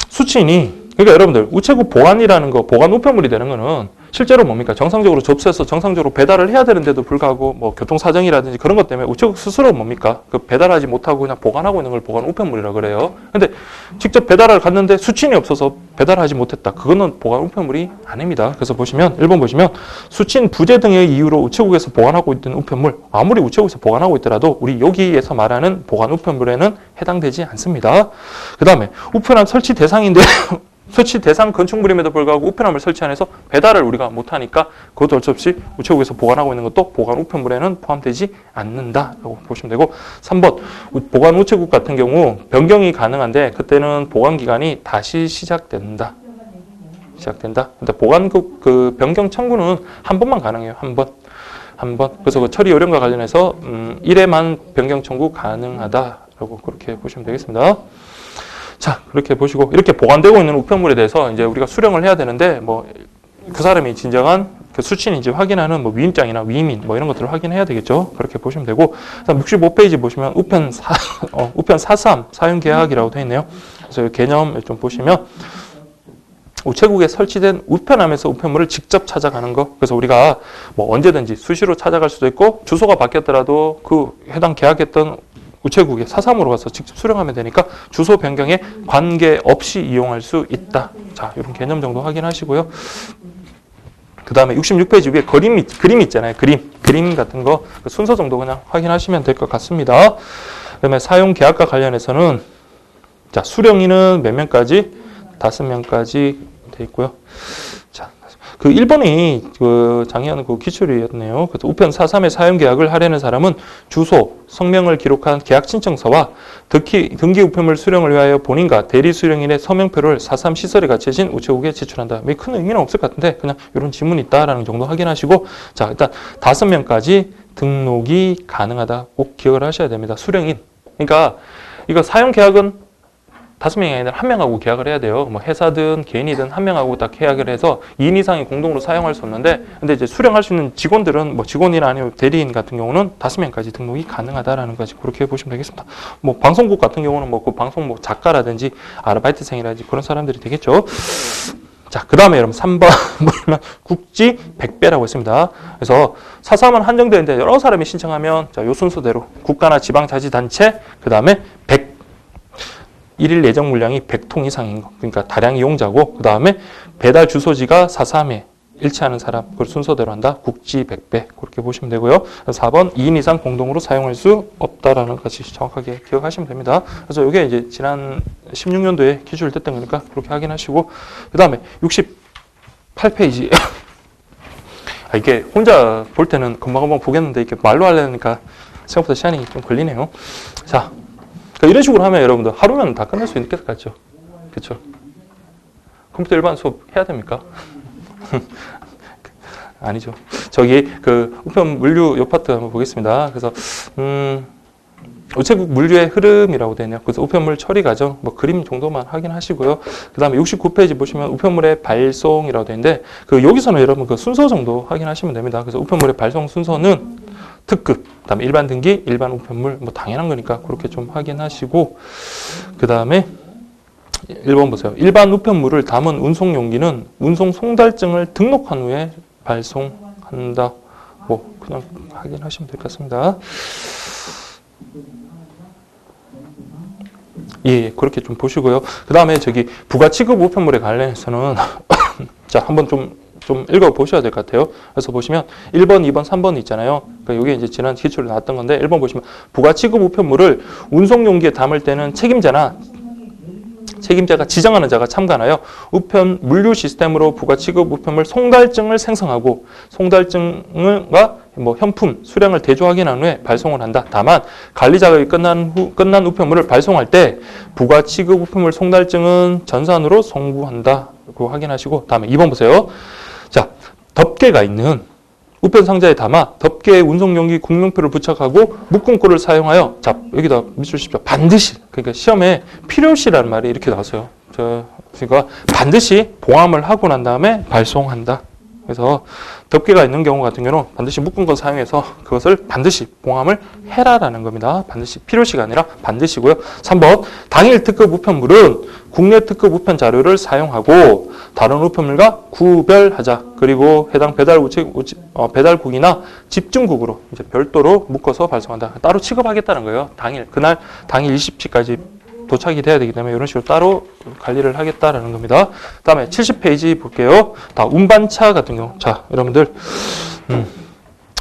A: 수취인이 그러니까 여러분들 우체국 보관이라는 거, 보관 우편물이 되는 거는 실제로 뭡니까? 정상적으로 접수해서 정상적으로 배달을 해야 되는데도 불구하고 뭐 교통 사정이라든지 그런 것 때문에 우체국 스스로 뭡니까? 그 배달하지 못하고 그냥 보관하고 있는 걸 보관 우편물이라 그래요. 근데 직접 배달을 갔는데 수취인이 없어서 배달하지 못했다. 그거는 보관 우편물이 아닙니다. 그래서 보시면 1번 보시면 수취인 부재 등의 이유로 우체국에서 보관하고 있는 우편물 아무리 우체국에서 보관하고 있더라도 우리 여기에서 말하는 보관 우편물에는 해당되지 않습니다. 그 다음에 우편함 설치 대상인데 설치 대상 건축물임에도 불구하고 우편함을 설치 안 해서 배달을 우리가 못하니까 그것도 어쩔 수 없이 우체국에서 보관하고 있는 것도 보관 우편물에는 포함되지 않는다라고 보시면 되고 3번 보관 우체국 같은 경우 변경이 가능한데 그때는 보관 기간이 다시 시작된다. 근데 보관국 그 변경 청구는 한 번만 가능해요. 한 번. 그래서 그 처리 요령과 관련해서 1회만 변경 청구 가능하다라고 그렇게 보시면 되겠습니다. 자, 그렇게 보시고 이렇게 보관되고 있는 우편물에 대해서 이제 우리가 수령을 해야 되는데 뭐 그 사람이 진정한 그 수친이 이제 확인하는 뭐 위임장이나 위임인 뭐 이런 것들을 확인해야 되겠죠. 그렇게 보시면 되고, 그다음 65페이지 보시면 우편 43 사용 계약이라고 되어 있네요. 그래서 이 개념을 좀 보시면 우체국에 설치된 우편함에서 우편물을 직접 찾아가는 거. 그래서 우리가 뭐 언제든지 수시로 찾아갈 수도 있고 주소가 바뀌었더라도 그 해당 계약했던 우체국에 사삼으로 가서 직접 수령하면 되니까 주소 변경에 관계없이 이용할 수 있다. 자, 이런 개념 정도 확인하시고요. 그 다음에 66페이지 위에 그림 있잖아요. 그림 같은 거 그 순서 정도 그냥 확인하시면 될 것 같습니다. 그다음에 사용 계약과 관련해서는 자, 수령인은 몇 명까지? 5명까지 돼 있고요. 자, 그 1번이 그 장애한 그 기출이었네요. 그래서 우편 43의 사용 계약을 하려는 사람은 주소, 성명을 기록한 계약 신청서와 등기 우편물 수령을 위하여 본인과 대리 수령인의 서명표를 43 시설에 갖춰진 우체국에 제출한다. 뭐 큰 의미는 없을 것 같은데 그냥 이런 지문이 있다라는 정도 확인하시고, 자, 일단 5명까지 등록이 가능하다. 꼭 기억을 하셔야 됩니다. 수령인. 그러니까 이거 사용 계약은 5명이 아니라 1명하고 계약을 해야 돼요. 뭐 회사든 개인이든 1명하고 딱 계약을 해서 2인 이상이 공동으로 사용할 수 없는데, 근데 이제 수령할 수 있는 직원들은 뭐 직원이나 아니면 대리인 같은 경우는 5명까지 등록이 가능하다라는 거지. 그렇게 보시면 되겠습니다. 뭐 방송국 같은 경우는 뭐 그 방송 뭐 작가라든지 아르바이트생이라든지 그런 사람들이 되겠죠. 자, 그 다음에 여러분 3번 보면 국지 100배라고 했습니다. 그래서 43은 한정되어 있는데 여러 사람이 신청하면 자, 요 순서대로 국가나 지방자치단체, 그 다음에 100 일일 예정 물량이 100통 이상인 거. 그러니까 다량 이용자고, 그 다음에 배달 주소지가 43에 일치하는 사람, 그걸 순서대로 한다. 국지 100배. 그렇게 보시면 되고요. 4번 2인 이상 공동으로 사용할 수 없다라는 것이 정확하게 기억하시면 됩니다. 그래서 이게 이제 지난 16년도에 기준을 뗐던 거니까 그렇게 확인하시고, 그 다음에 68페이지. 이게 혼자 볼 때는 금방금방 보겠는데 이렇게 말로 하려니까 생각보다 시간이 좀 걸리네요. 자, 그러니까 이런 식으로 하면 여러분들 하루면 다 끝낼 수 있을 것 같죠? 그렇죠? 컴퓨터 일반 수업 해야 됩니까? 아니죠. 저기 그 우편 물류 요 파트 한번 보겠습니다. 그래서 우체국 물류의 흐름이라고 되네요. 그래서 우편물 처리 과정 뭐 그림 정도만 확인하시고요. 그다음에 69페이지 보시면 우편물의 발송이라고 되는데 그 여기서는 여러분 그 순서 정도 확인하시면 됩니다. 그래서 우편물의 발송 순서는 특급, 그다음에 일반 등기, 일반 우편물 뭐 당연한 거니까 그렇게 좀 확인하시고, 그다음에 1번 보세요. 일반 우편물을 담은 운송 용기는 운송 송달증을 등록한 후에 발송한다. 뭐 그냥 확인하시면 될 것 같습니다. 예, 그렇게 좀 보시고요. 그다음에 저기 부가 취급 우편물에 관련해서는 자, 한번 좀 읽어 보셔야 될 것 같아요. 그래서 보시면 1번, 2번, 3번 있잖아요. 그러니까 이게 이제 지난 기출에 나왔던 건데 1번 보시면 부가 취급 우편물을 운송 용기에 담을 때는 책임자가 지정하는 자가 참관하여 우편 물류 시스템으로 부가 취급 우편물 송달증을 생성하고 송달증과 뭐 현품, 수량을 대조 확인한 후에 발송을 한다. 다만 관리 작업이 끝난 우편물을 발송할 때 부가 취급 우편물 송달증은 전산으로 송부한다. 그 확인하시고, 다음에 2번 보세요. 자, 덮개가 있는 우편 상자에 담아 덮개에 운송 용기 국명표를 부착하고 묶음골을 사용하여, 자, 여기다 밑주십시오. 반드시, 그러니까 시험에 필요시라는 말이 이렇게 나왔어요. 그러니까 반드시 봉함을 하고 난 다음에 발송한다. 그래서 덮개가 있는 경우 같은 경우는 반드시 묶은 걸 사용해서 그것을 반드시 봉함을 해라라는 겁니다. 반드시, 필요시가 아니라 반드시고요. 3번 당일 특급 우편물은 국내 특급 우편 자료를 사용하고 다른 우편물과 구별하자. 그리고 해당 배달국이나 집중국으로 이제 별도로 묶어서 발송한다. 따로 취급하겠다는 거예요. 그날 당일 20시까지 도착이 돼야 되기 때문에 이런 식으로 따로 관리를 하겠다라는 겁니다. 다음에 70페이지 볼게요. 다 운반차 같은 경우. 자, 여러분들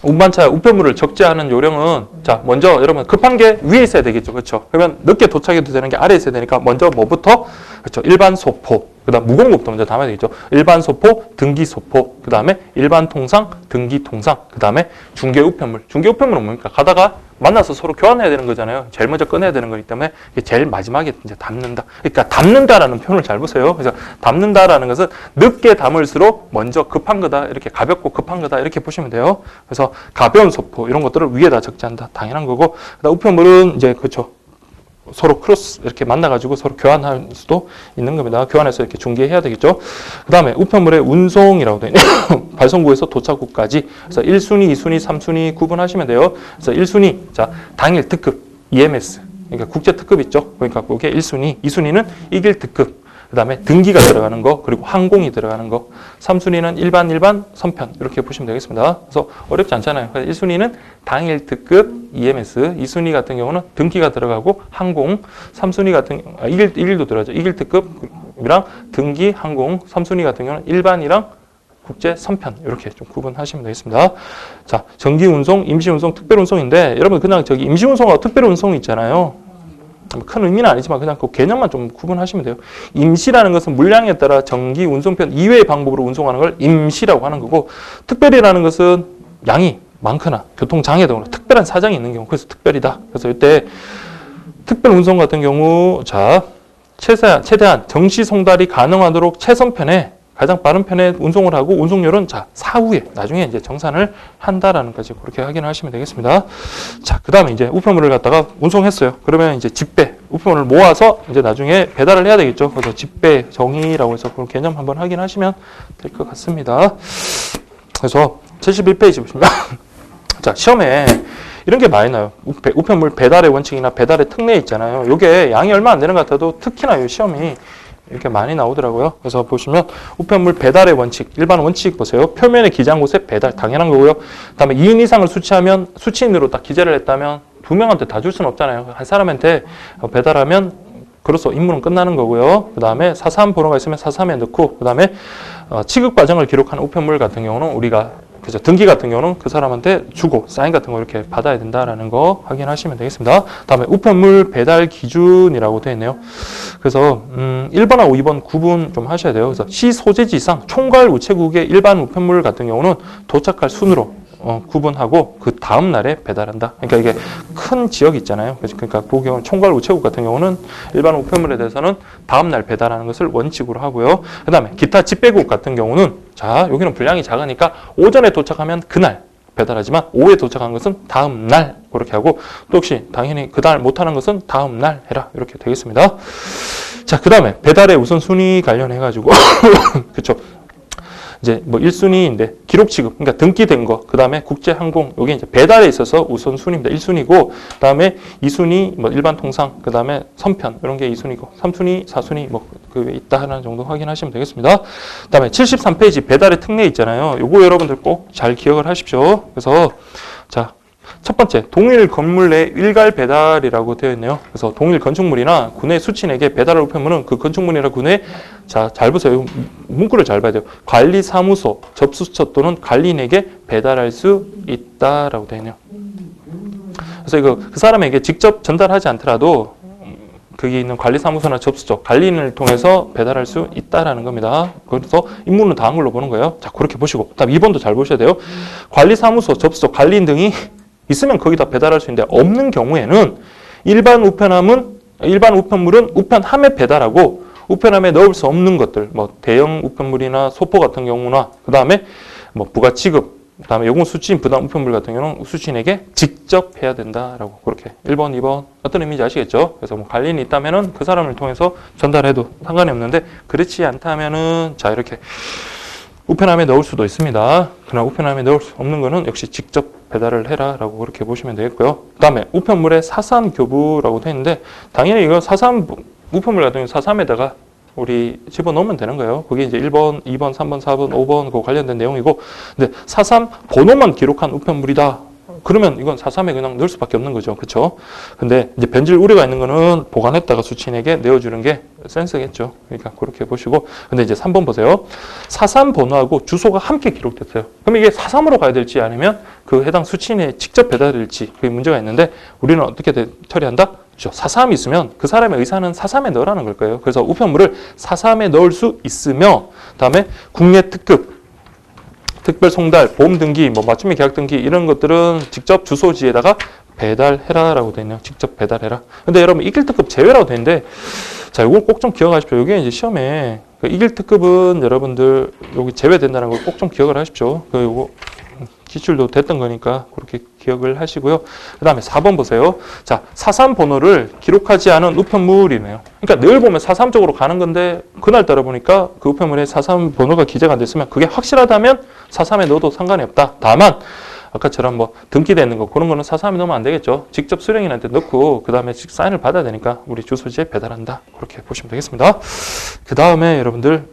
A: 운반차 우편물을 적재하는 요령은, 자, 먼저 여러분 급한 게 위에 있어야 되겠죠. 그렇죠? 그러면 늦게 도착해도 되는 게 아래에 있어야 되니까 먼저 뭐부터? 그렇죠. 일반 소포, 그다음 무공급부터 먼저 담아야 되겠죠. 일반 소포, 등기 소포, 그다음에 일반 통상, 등기 통상, 그다음에 중개 우편물. 중개 우편물은 뭡니까? 가다가 만나서 서로 교환해야 되는 거잖아요. 제일 먼저 꺼내야 되는 거기 때문에 제일 마지막에 이제 담는다. 그러니까 담는다라는 표현을 잘 보세요. 그래서 담는다라는 것은 늦게 담을수록 먼저 급한 거다. 이렇게 가볍고 급한 거다. 이렇게 보시면 돼요. 그래서 가벼운 소포 이런 것들을 위에다 적재한다. 당연한 거고. 그다음 우편물은 이제 그렇죠. 서로 크로스 이렇게 만나가지고 서로 교환할 수도 있는 겁니다. 교환해서 이렇게 중개해야 되겠죠. 그 다음에 우편물의 운송이라고 되어 있네요. 발송국에서 도착국까지. 그래서 1순위, 2순위, 3순위 구분하시면 돼요. 그래서 1순위, 자, 당일 특급, EMS. 그러니까 국제 특급 있죠. 그러니까 그게 1순위, 2순위는 이길 특급. 그 다음에 등기가 들어가는 거, 그리고 항공이 들어가는 거. 3순위는 일반, 선편. 이렇게 보시면 되겠습니다. 그래서 어렵지 않잖아요. 1순위는 당일 특급, EMS. 2순위 같은 경우는 등기가 들어가고 항공. 3순위 같은 경우, 이길도 들어가죠. 이길 특급이랑 등기, 항공. 3순위 같은 경우는 일반이랑 국제, 선편. 이렇게 좀 구분하시면 되겠습니다. 자, 정기 운송, 임시 운송, 특별 운송인데, 여러분 그냥 저기 임시 운송과 특별 운송이 있잖아요. 큰 의미는 아니지만 그냥 그 개념만 좀 구분하시면 돼요. 임시라는 것은 물량에 따라 정기 운송편 이외의 방법으로 운송하는 걸 임시라고 하는 거고, 특별이라는 것은 양이 많거나 교통장애 등으로 특별한 사정이 있는 경우, 그래서 특별이다. 그래서 이때 특별 운송 같은 경우, 자, 최대한 정시 송달이 가능하도록 최선편에 가장 빠른 편에 운송을 하고, 운송료는 자, 사후에 나중에 이제 정산을 한다라는 거지. 그렇게 확인을 하시면 되겠습니다. 자, 그 다음에 이제 우편물을 갖다가 운송했어요. 그러면 이제 집배, 우편물을 모아서 이제 나중에 배달을 해야 되겠죠. 그래서 집배 정의라고 해서 그런 개념 한번 확인하시면 될 것 같습니다. 그래서 71페이지 보시면 자, 시험에 이런 게 많이 나요. 우편물 배달의 원칙이나 배달의 특례 있잖아요. 요게 양이 얼마 안 되는 것 같아도 특히나 이 시험이 이렇게 많이 나오더라고요. 그래서 보시면 우편물 배달의 원칙, 일반 원칙 보세요. 표면에 기재한 곳에 배달, 당연한 거고요. 그다음에 2인 이상을 수치하면, 수치인으로 딱 기재를 했다면 2명한테 다 줄 수는 없잖아요. 한 사람한테 배달하면 그로써 임무는 끝나는 거고요. 그 다음에 4.3 번호가 있으면 4.3에 넣고, 그 다음에 취급 과정을 기록하는 우편물 같은 경우는 우리가 그죠. 등기 같은 경우는 그 사람한테 주고 사인 같은 거 이렇게 받아야 된다라는 거 확인하시면 되겠습니다. 다음에 우편물 배달 기준이라고 되어 있네요. 그래서 1번하고 2번 구분 좀 하셔야 돼요. 그래서 시 소재지 이상 총괄 우체국의 일반 우편물 같은 경우는 도착할 순으로 구분하고 그 다음 날에 배달한다. 그러니까 이게 큰 지역이 있잖아요. 그러니까 그 경우 총괄 우체국 같은 경우는 일반 우편물에 대해서는 다음 날 배달하는 것을 원칙으로 하고요. 그다음에 기타 집배국 같은 경우는 자, 여기는 분량이 작으니까 오전에 도착하면 그날 배달하지만 오후에 도착한 것은 다음 날 그렇게 하고, 또 역시 당연히 그날 못하는 것은 다음 날 해라 이렇게 되겠습니다. 자, 그다음에 배달의 우선순위 관련해 가지고 그렇죠. 이제 뭐 1순위인데 기록 취급, 그러니까 등기된 거, 그 다음에 국제항공, 여기 이제 배달에 있어서 우선순위입니다. 1순위고, 그 다음에 2순위, 뭐 일반 통상, 그 다음에 선편, 이런 게 2순위고, 3순위, 4순위, 뭐, 그 있다 하는 정도 확인하시면 되겠습니다. 그 다음에 73페이지 배달의 특례 있잖아요. 요거 여러분들 꼭 잘 기억을 하십시오. 그래서, 자, 첫 번째, 동일 건물 내 일괄 배달이라고 되어 있네요. 그래서 동일 건축물이나 군의 수친에게 배달할 우편물은 그 건축물이나 군의, 자, 잘 보세요. 문구를 잘 봐야 돼요. 관리사무소, 접수처 또는 관리인에게 배달할 수 있다라고 되어 있네요. 그래서 이거 그 사람에게 직접 전달하지 않더라도 거기 있는 관리사무소나 접수처, 관리인을 통해서 배달할 수 있다라는 겁니다. 그래서 임무는 다음 걸로 보는 거예요. 자, 그렇게 보시고. 다음 2번도 잘 보셔야 돼요. 관리사무소, 접수처, 관리인 등이 있으면 거기다 배달할 수 있는데 없는 경우에는 일반 우편물은 우편함에 배달하고, 우편함에 넣을 수 없는 것들, 뭐 대형 우편물이나 소포 같은 경우나, 그 다음에 뭐 부가 취급, 그 다음에 요금 수취인 부담 우편물 같은 경우는 수취인에게 직접 해야 된다라고. 그렇게 1번, 2번 어떤 의미인지 아시겠죠? 그래서 뭐 관리인이 있다면은 그 사람을 통해서 전달해도 상관이 없는데, 그렇지 않다면은 자, 이렇게 우편함에 넣을 수도 있습니다. 그러나 우편함에 넣을 수 없는 거는 역시 직접 배달을 해라 라고 그렇게 보시면 되겠고요. 그 다음에 우편물의 4.3 교부라고 되어 있는데, 당연히 이거 4.3 우편물 같은 경우 4.3에다가 우리 집어넣으면 되는 거예요. 그게 이제 1번, 2번, 3번, 4번, 5번 그 관련된 내용이고, 근데 4.3 번호만 기록한 우편물이다. 그러면 이건 4.3에 그냥 넣을 수밖에 없는 거죠. 그렇죠? 근데 이제 변질 우려가 있는 거는 보관했다가 수취인에게 내어주는 게 센스겠죠. 그러니까 그렇게 보시고. 근데 이제 3번 보세요. 4.3 번호하고 주소가 함께 기록됐어요. 그럼 이게 4.3으로 가야 될지 아니면 그 해당 수취인에 직접 배달될지 그게 문제가 있는데, 우리는 어떻게 처리한다? 그렇죠. 4.3 있으면 그 사람의 의사는 4.3에 넣으라는 걸 거예요. 그래서 우편물을 4.3에 넣을 수 있으며, 그다음에 국내 특급, 특별 송달, 보험 등기, 뭐 맞춤의 계약 등기 이런 것들은 직접 주소지에다가 배달해라라고 되어 있네요. 직접 배달해라. 근데 여러분 이길 특급 제외라고 되어 있는데, 자, 이걸 꼭 좀 기억하십시오. 이게 이제 시험에 그 이길 특급은 여러분들 여기 제외된다는 걸 꼭 좀 기억을 하십시오. 그 요거 기출도 됐던 거니까 그렇게 기억을 하시고요. 그 다음에 4번 보세요. 자, 4.3 번호를 기록하지 않은 우편물이네요. 그러니까 늘 보면 4.3 쪽으로 가는 건데 그날따라 보니까 그 우편물에 4.3 번호가 기재가 안 됐으면 그게 확실하다면 4.3에 넣어도 상관이 없다. 다만 아까처럼 뭐 등기되어 있는 거 그런 거는 4.3에 넣으면 안 되겠죠. 직접 수령인한테 넣고 그 다음에 사인을 받아야 되니까 우리 주소지에 배달한다. 그렇게 보시면 되겠습니다. 그 다음에 여러분들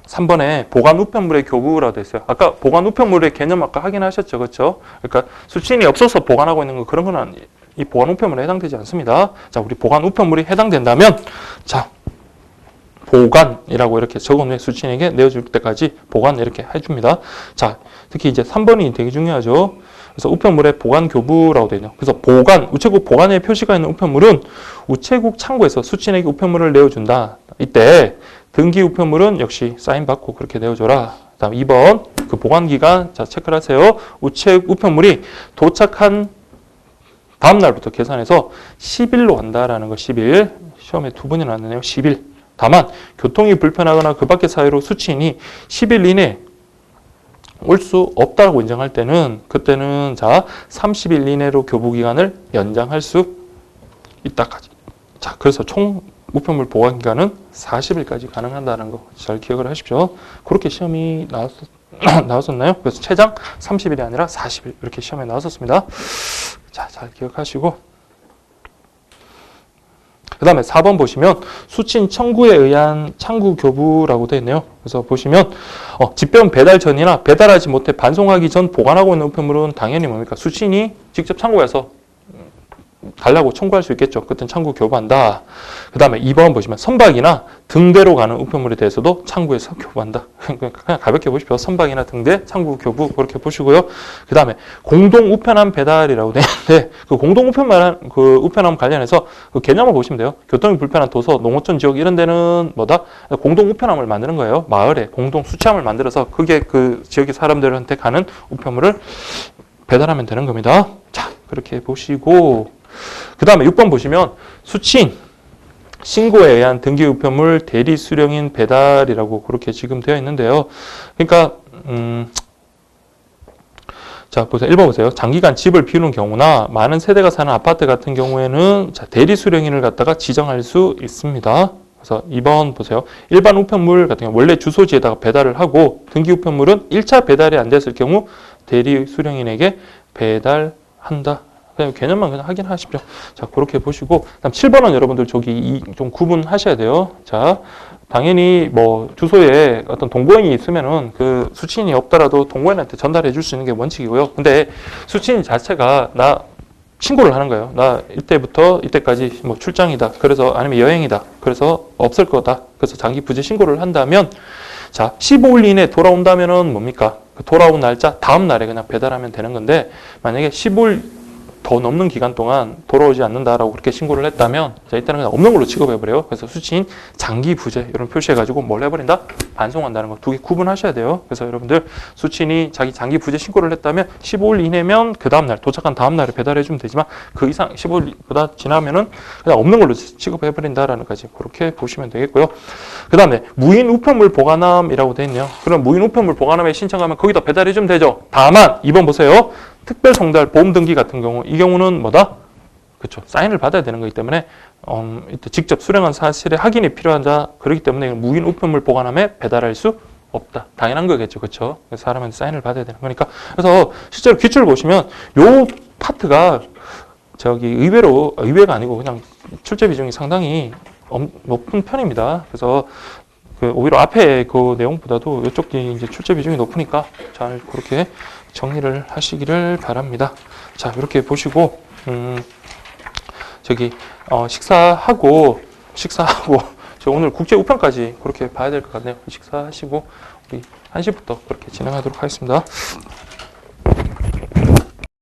A: 3번에 보관 우편물의 교부라고 되어 있어요. 아까 보관 우편물의 개념 아까 확인하셨죠. 그렇죠? 그러니까 수취인이 없어서 보관하고 있는 거 그런 거는 이 보관 우편물에 해당되지 않습니다. 자, 우리 보관 우편물이 해당된다면 자, 보관이라고 이렇게 적어놓은 수취인에게 내어줄 때까지 보관 이렇게 해줍니다. 자, 특히 이제 3번이 되게 중요하죠. 그래서 우편물의 보관 교부라고 되어 있네요. 그래서 보관, 우체국 보관에 표시가 있는 우편물은 우체국 창구에서 수취인에게 우편물을 내어준다. 이때 등기 우편물은 역시 사인 받고 그렇게 내어줘라. 다음 2번 그 보관 기간 자 체크를 하세요. 우체국 우편물이 도착한 다음 날부터 계산해서 10일로 한다라는 거 10일. 시험에 2번이 나왔네요. 10일. 다만 교통이 불편하거나 그 밖의 사유로 수취인이 10일 이내 올 수 없다고 인정할 때는 그때는 자 30일 이내로 교부 기간을 연장할 수 있다까지. 자, 그래서 총 우편물 보관 기간은 40일까지 가능한다는 거 잘 기억을 하십시오. 그렇게 시험이 나왔었나요? 그래서 최장 30일이 아니라 40일 이렇게 시험에 나왔었습니다. 자, 잘 기억하시고 그 다음에 4번 보시면 수취인 청구에 의한 창구 교부라고 되어 있네요. 그래서 보시면 집변 배달 전이나 배달하지 못해 반송하기 전 보관하고 있는 우편물은 당연히 뭡니까? 수취인이 직접 창구에서 달라고 청구할 수 있겠죠. 그때는 창구 교부한다. 그 다음에 2번 보시면 선박이나 등대로 가는 우편물에 대해서도 창구에서 교부한다. 그냥 가볍게 보십시오. 선박이나 등대, 창구 교부 그렇게 보시고요. 그 다음에 공동 우편함 배달이라고 되는데 그 공동 우편함 관련해서 그 개념을 보시면 돼요. 교통이 불편한 도서, 농어촌 지역 이런 데는 뭐다? 공동 우편함을 만드는 거예요. 마을에 공동 수취함을 만들어서 그게 그 지역의 사람들한테 가는 우편물을 배달하면 되는 겁니다. 자, 그렇게 보시고 그 다음에 6번 보시면 수취인 신고에 의한 등기 우편물 대리 수령인 배달이라고 그렇게 지금 되어 있는데요. 그러니까 자, 보세요. 1번 보세요. 장기간 집을 비우는 경우나 많은 세대가 사는 아파트 같은 경우에는 자, 대리 수령인을 갖다가 지정할 수 있습니다. 그래서 2번 보세요. 일반 우편물 같은 경우 원래 주소지에다가 배달을 하고 등기 우편물은 1차 배달이 안 됐을 경우 대리 수령인에게 배달한다. 그냥 개념만 그냥 확인하십시오. 자, 그렇게 보시고 그다음 7번은 여러분들 저기 좀 구분하셔야 돼요. 자, 당연히 뭐 주소에 어떤 동거인이 있으면은 그 수취인이 없더라도 동거인한테 전달해 줄 수 있는 게 원칙이고요. 근데 수취인 자체가 나 신고를 하는 거예요. 나 이때부터 이때까지 뭐 출장이다. 그래서 아니면 여행이다. 그래서 없을 거다. 그래서 장기 부재 신고를 한다면 자, 15일 이내 돌아온다면은 뭡니까? 그 돌아온 날짜 다음 날에 그냥 배달하면 되는 건데 만약에 15일 더 넘는 기간 동안 돌아오지 않는다라고 그렇게 신고를 했다면 자, 이때는 그냥 없는 걸로 취급해버려요. 그래서 수취인 장기 부재 이런 표시해가지고 뭘 해버린다? 반송한다는 거 두 개 구분하셔야 돼요. 그래서 여러분들 수취인이 자기 장기 부재 신고를 했다면 15일 이내면 그 다음날 도착한 다음날에 배달해주면 되지만 그 이상 15일보다 지나면은 그냥 없는 걸로 취급해버린다라는 거지. 그렇게 보시면 되겠고요. 그 다음에 무인 우편물 보관함이라고 되어 있네요. 그럼 무인 우편물 보관함에 신청하면 거기다 배달해주면 되죠. 다만 2번 보세요. 특별 송달 보험 등기 같은 경우 이 경우는 뭐다? 그렇죠. 사인을 받아야 되는 거기 때문에 이때 직접 수령한 사실의 확인이 필요하다. 그렇기 때문에 무인 우편물 보관함에 배달할 수 없다. 당연한 거겠죠. 그렇죠. 사람한테 사인을 받아야 되는 거니까. 그래서 실제로 기출을 보시면 요 파트가 저기 의외가 아니고 그냥 출제 비중이 상당히 높은 편입니다. 그래서 그 오히려 앞에 그 내용보다도 이쪽이 이제 출제 비중이 높으니까 잘 그렇게 정리를 하시기를 바랍니다. 자, 이렇게 보시고 저기 식사하고 저 오늘 국제 우편까지 그렇게 봐야 될 것 같네요. 식사하시고 우리 1시부터 그렇게 진행하도록 하겠습니다.